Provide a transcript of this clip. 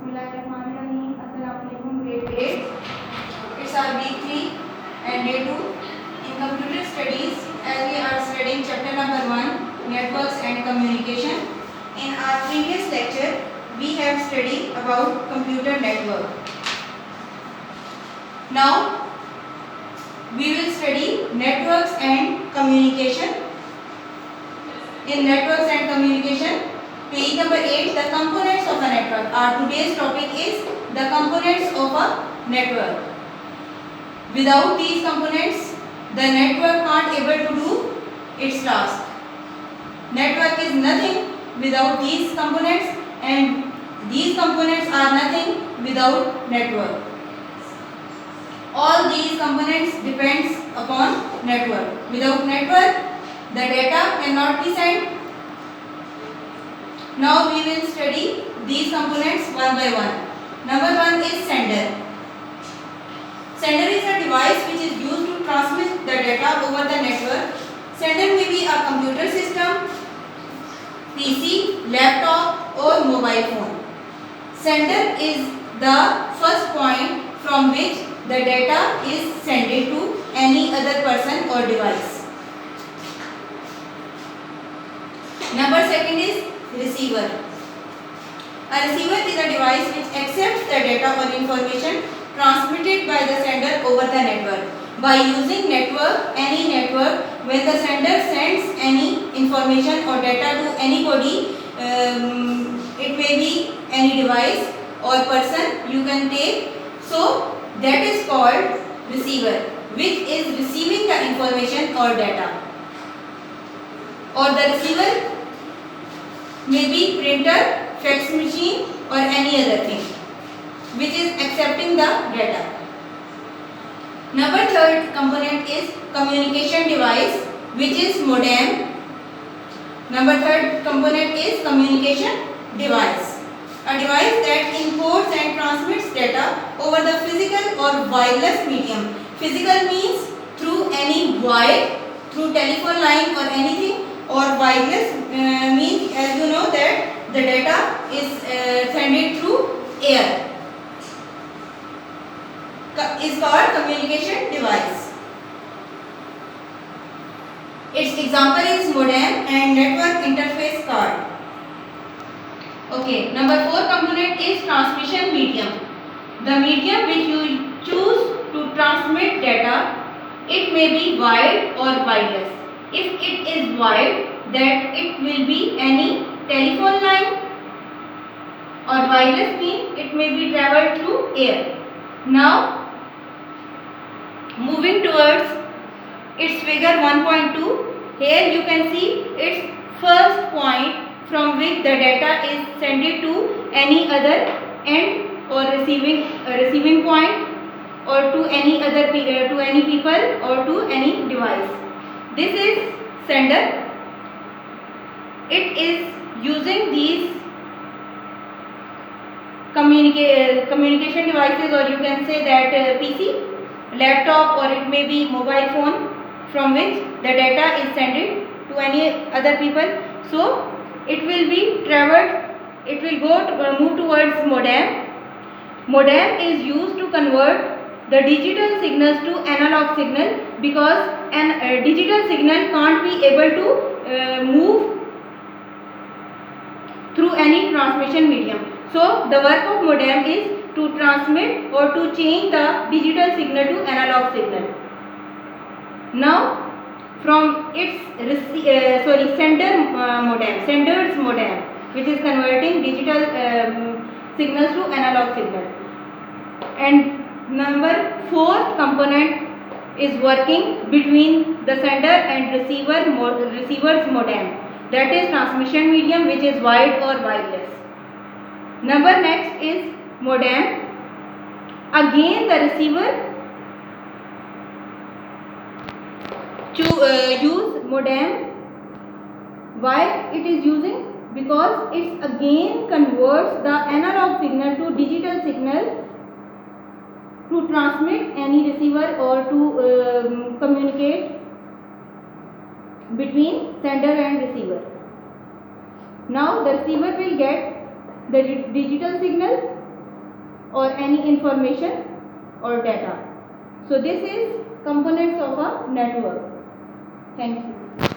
Bismillahirrahmanirrahim. Assalamualaikum grade 8. It's our week 3 and day 2 in computer studies as we are studying chapter number 1 networks and communication. In our previous lecture we have studied about computer network. Now we will study networks and communication. In networks and communication, page number 8, the components of a network. Our today's topic is the components of a network. Without these components, the network can't able to do its task. Network is nothing without these components, and these components are nothing without network. All these components depends upon network. Without network, the data cannot be sent. Now we will study these components one by one. Number 1 is sender. Sender is a device which is used to transmit the data over the network. Sender may be a computer system, PC, laptop or mobile phone. Sender is the first point from which the data is sent to any other person or device. Number 2 is receiver. A receiver is a device which accepts the data or information transmitted by the sender over the network. By using any network, when the sender sends any information or data to anybody, it may be any device or person you can take. So that is called receiver, which is receiving the information or data. Or the receiver may be printer, fax machine or any other thing which is accepting the data. Number 3rd component is communication device, which is modem. Number 3rd component is communication device. A device that encodes and transmits data over the physical or wireless medium. Physical means through any wire, through telephone line or anything, or wireless means, as you know, that the data is sent through air. Is called communication device. Its example is modem and network interface card. Okay, number 4 component is transmission medium. The medium which you choose to transmit data, it may be wired or wireless. If it is wired, that it will be any telephone line, or wireless means it may be traveled through air. Now moving towards its figure 1.2, here you can see its first point from which the data is sent to any other end or receiving point, or to any other to any people or to any device. This is sender. It is using these communication devices, or you can say that PC, laptop, or it may be mobile phone, from which the data is sent to any other people. So it will be traveled, it will move towards modem. Modem is used to convert the digital signals to analog signal, because a digital signal can't be able to move through any transmission medium. So the work of modem is to transmit or to change the digital signal to analog signal. Now from its sender's modem, which is converting digital signals to analog signal. And number 4th component is working between the sender and receiver's modem, that is transmission medium, which is wired or wireless. Number next is modem. Again the receiver use modem. Why it is using? Because it again converts the analog signal to digital signal to transmit any receiver or to communicate between sender and receiver. Now the receiver will get the digital signal or any information or data. So this is components of a network. Thank you.